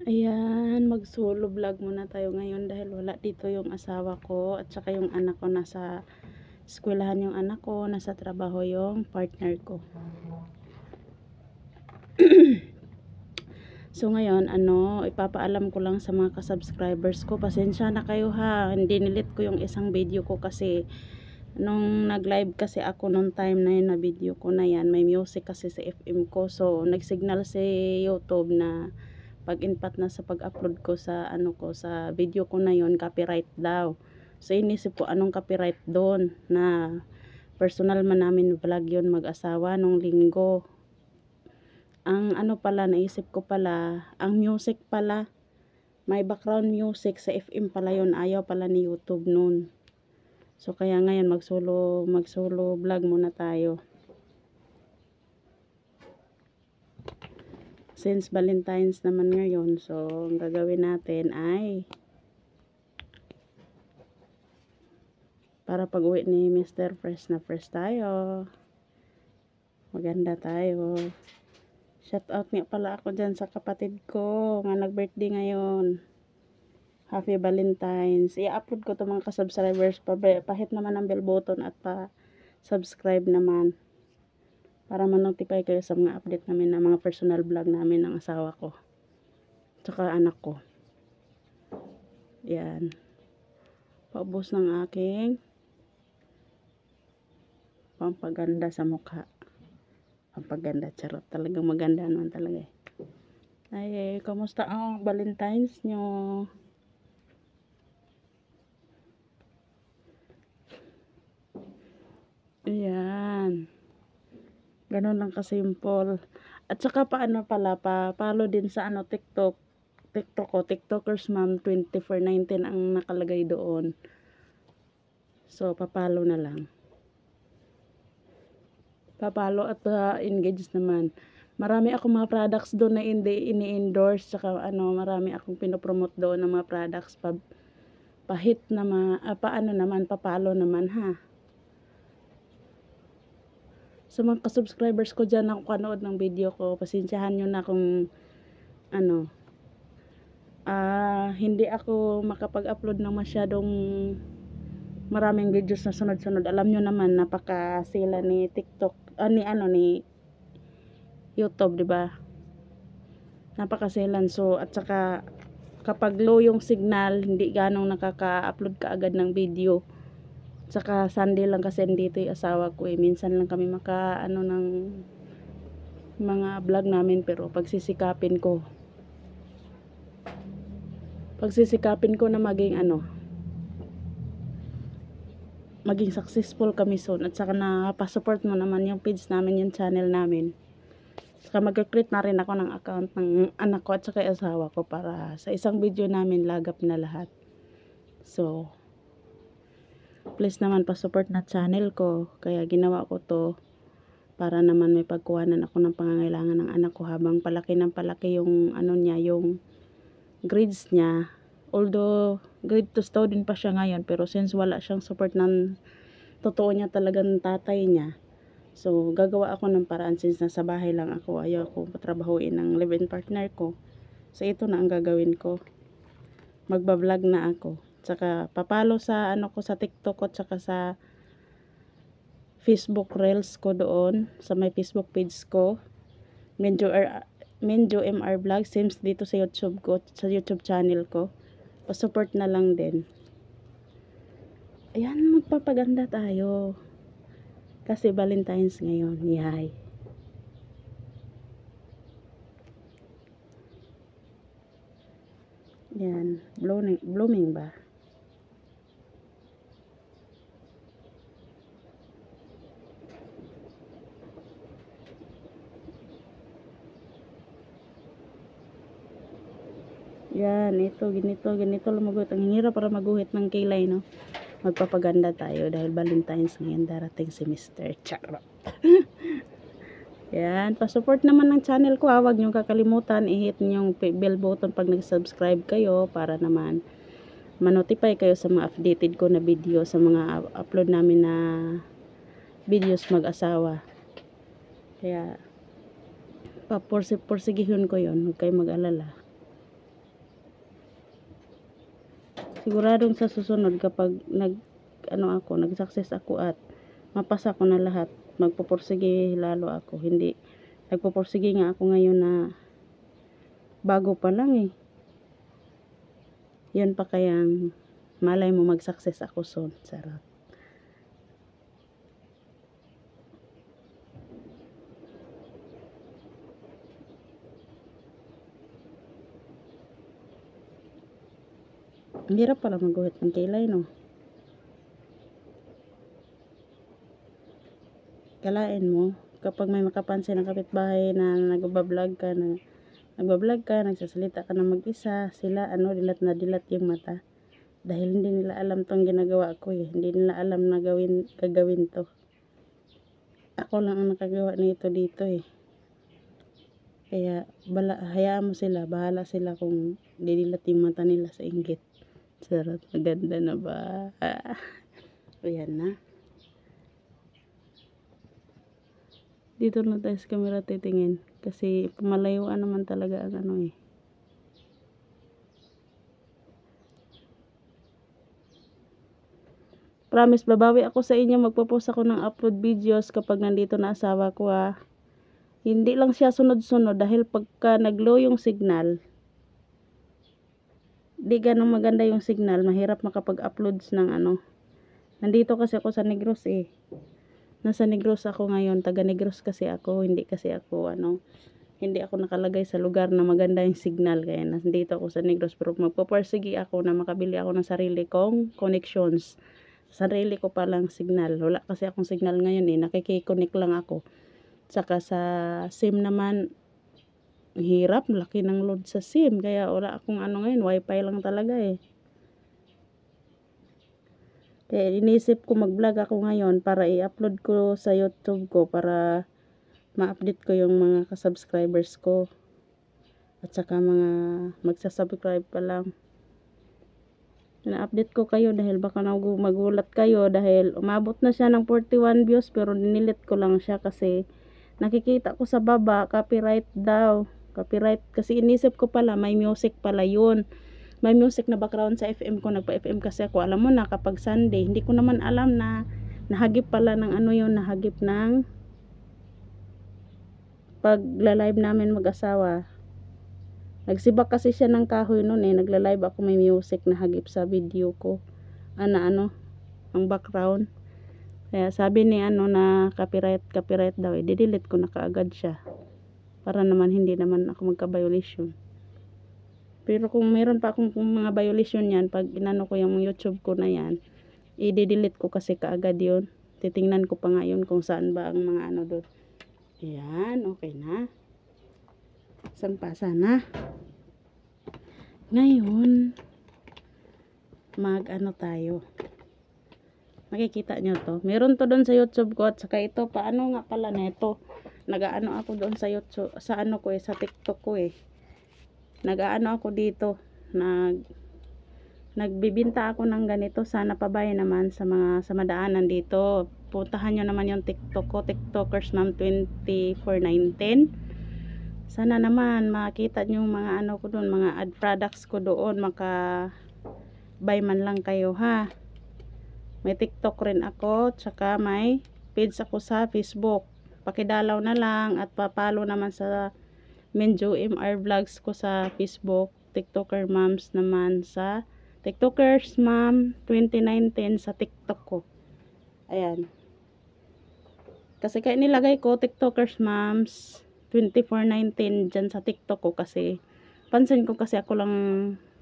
Ayan, mag-solo vlog muna tayo ngayon dahil wala dito yung asawa ko at saka yung anak ko, nasa eskwelahan yung anak ko, nasa trabaho yung partner ko. So ngayon, ipapaalam ko lang sa mga ka-subscribers ko, pasensya na kayo ha, hindi nilit ko yung isang video ko kasi nung nag-live kasi ako nung time na yun na video ko na yan, may music kasi sa FM ko, so nag-signal si YouTube na pag-inpat na sa pag-upload ko sa sa video ko na yon, copyright daw. So inisip ko anong copyright doon, na personal man namin vlog yon mag-asawa nung linggo. Ang pala, naisip ko pala, ang music pala, may background music sa FM pala yon, ayaw pala ni YouTube noon. So kaya ngayon mag-solo vlog muna tayo. Since Valentine's naman ngayon, so ang gagawin natin ay para pag-uwi ni Mr. Fresh na fresh tayo. Maganda tayo. Shout out nga pala ako dyan sa kapatid ko nga nag-birthday ngayon. Happy Valentine's. I-upload ko to mga ka-subscribers. Pahit naman ang bell button at pa-subscribe naman, para ma-notify kayo sa mga update namin na mga personal vlog namin ng asawa ko tsaka anak ko. Yan. Paubos ng aking pampaganda sa mukha. Pampaganda, charot. Talagang maganda naman talaga eh. Ay, kamusta ang Valentine's nyo? Ayan. Ganun lang kasimple. At saka paano pala, pa-follow din sa TikTok ko, TikTokers Mom 2419 ang nakalagay doon. So, pa-follow na lang. Pa-follow at engage naman. Marami akong mga products doon na ini-endorse, saka marami akong pinopromote doon ng mga products, pahit na paano naman, pa-follow naman ha. Sa mga ka-subscribers ko dyan na kanood ng video ko, pasensyahan nyo na kung hindi ako makapag-upload ng masyadong maraming videos na sunod-sunod. Alam nyo naman, napakasila ni TikTok, ni YouTube, 'di ba? Napakasilan. So, at saka kapag low yung signal, hindi ganong nakaka-upload kaagad ng video. Saka Sunday lang kasi dito yung asawa ko eh. Minsan lang kami ng mga vlog namin, pero pagsisikapin ko na maging successful kami soon. At saka pa-support mo naman yung page namin, yung channel namin. Saka mag-create na rin ako ng account ng anak ko at saka asawa ko para sa isang video namin lagap na lahat. So, please naman pa-support na channel ko. Kaya ginawa ko to para naman may pagkuhanan ako ng pangangailangan ng anak ko habang palaki ng palaki yung yung grades niya. Although grade 2 student pa siya ngayon, pero since wala siyang support ng totoo niya talagang tatay niya, so gagawa ako ng paraan. Since nasa bahay lang ako, ayaw ko patrabahuin ng live-in partner ko, so ito na ang gagawin ko, magba-vlog na ako. Tsaka papalo sa ko sa TikTok ko, tsaka sa Facebook Reels ko doon, sa may Facebook page ko, Menjo MR Vlog, same dito sa YouTube ko, sa YouTube channel ko. Pa-support na lang din. Ayan, magpapaganda tayo. Kasi Valentine's ngayon, yay. Yan, blooming ba? Yan, ganito lang maguhit. Ang hirap para maguhit ng kilay, no? Magpapaganda tayo dahil Valentine's ngayon, darating si Mr. Charot. Yan, pa-support naman ng channel ko. Huwag nyo kakalimutan, i-hit yung bell button pag nag-subscribe kayo para naman ma-notify kayo sa mga updated ko na video, sa mga upload namin na videos mag-asawa. Kaya, papursigihon ko yon, huwag kayo mag-alala. siguradong sa susunod kapag nag-success ako at mapasa ko na lahat, magpupursige lalo ako. Hindi, nagpupursige nga ako ngayon na bago pa lang eh. Yun pa kayang malay mo mag-success ako soon. Sarap. Ang hirap pala magguhit ng kilay, no? Kalain mo, kapag may makapansin ng kapitbahay na nagbablog ka, nagsasalita ka na mag-isa, sila dilat na dilat yung mata. Dahil hindi nila alam tong ginagawa ko eh. Hindi nila alam na gagawin to. Ako lang ang nakagawa nito dito eh. Kaya hayaan mo sila, bahala sila kung didilat yung mata nila sa inggit. Sarap, maganda na ba? Ayan na. Dito na tayo sa camera titingin. Kasi pumalayuan naman talaga ang eh. Promise, babawi ako sa inyo. Magpo-post ako ng upload videos kapag nandito na asawa ko ah. Hindi lang siya sunod-sunod dahil pagka nag-low yung signal, di ganun maganda yung signal, mahirap makapag-uploads ng Nandito kasi ako sa Negros eh. Nasa Negros ako ngayon, taga Negros kasi ako, hindi hindi ako nakalagay sa lugar na maganda yung signal, kaya nandito ako sa Negros. Pero magpaparsigi ako na makabili ako ng sarili kong connections, sarili ko palang signal. Wala kasi akong signal ngayon eh, nakikiconnect lang ako. Saka sa SIM naman, hirap, laki ng load sa SIM, kaya wala akong ngayon, wifi lang talaga eh. Kaya inisip ko mag-vlog ako ngayon para i-upload ko sa YouTube ko para ma-update ko yung mga ka-subscribers ko at saka mga magsasubscribe pa lang. Na-update ko kayo dahil baka magulat kayo dahil umabot na siya ng 41 views pero dinilit ko lang siya kasi nakikita ko sa baba copyright daw. Copyright kasi inisip ko pala may music pala yun. May music na background sa FM ko, nagpa-FM kasi ako. Alam mo na kapag Sunday, hindi ko naman alam na nahagip pala ng nahagip ng pagla-live namin mag-asawa. Nagsibak kasi siya ng kahoy noon eh, nagla-live ako, may music na hagip sa video ko. Ang background. Kaya sabi ni na copyright daw, i-delete ko na kaagad siya. Para naman hindi naman ako magka-violation. Pero kung meron pa akong mga violation yan, pag ko yung YouTube ko na yan, i-delete ko kasi kaagad yun. Titingnan ko pa nga yun kung saan ba ang mga doon. Ayan, okay na. Isang pasa na. Ngayon, tayo. Makikita nyo to. Meron to doon sa YouTube ko at saka ito, paano nga pala neto. Ako doon sa YouTube, sa sa TikTok ko eh. Ako dito, nagbibinta ako ng ganito. Sana pabaya naman sa madaanan dito. Puntahan nyo naman yung TikTok ko, TikTokers Ma'am 2419. Sana naman makita nyo mga ko doon, mga ad products ko doon, buy man lang kayo ha. May TikTok rin ako, tsaka may page ako sa Facebook. Pakidalaw na lang at papalo naman sa Menjo MR Vlogs ko sa Facebook, TikToker Moms naman sa TikTokers Mom 2019 sa TikTok ko. Ayan. Kasi kaya nilagay ko TikTokers Moms 2419 dyan sa TikTok ko kasi pansin ko kasi ako lang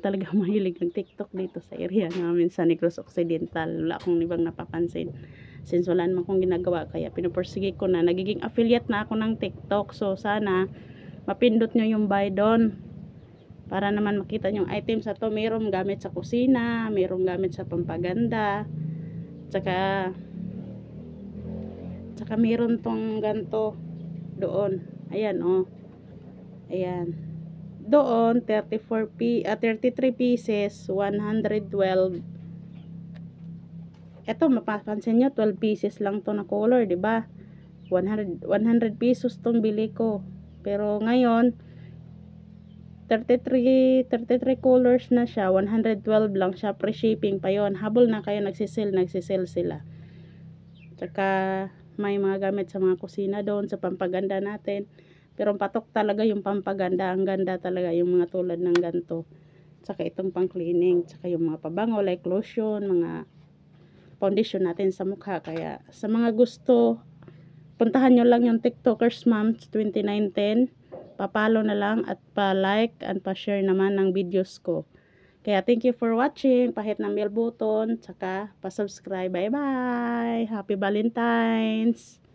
talaga mahilig ng TikTok dito sa area namin sa Negros Occidental. Wala akong ibang napapansin. Since wala naman akong ginagawa kaya pinupursige ko na. Nagiging affiliate na ako ng TikTok. So sana mapindot nyo yung buy doon para naman makita nyo yung items sa to. Mayroong gamit sa kusina, mayroong gamit sa pampaganda, tsaka mayroon tong ganto doon. Ayan ayan doon 33 pieces 112. Ito mapapansin nyo 12 pieces lang to na color, diba? 100 pesos tong bili ko. Pero ngayon 33 colors na siya, 112 lang siya, free shipping pa yon. Habol na kayo, nagsisale sila. Tsaka may mga gamit sa mga kusina doon, sa pampaganda natin. Pero patok talaga yung pampaganda, ang ganda talaga yung mga tulad ng ganto. Tsaka itong pang cleaning, tsaka yung mga pabango like lotion, mga foundation natin sa mukha. Kaya sa mga gusto, puntahan nyo lang yung TikTokers Moms 2910. Papalo na lang at pa-like and pa-share naman ng videos ko. Kaya thank you for watching. Pahit ng bell button, tsaka pa-subscribe. Bye-bye! Happy Valentine's!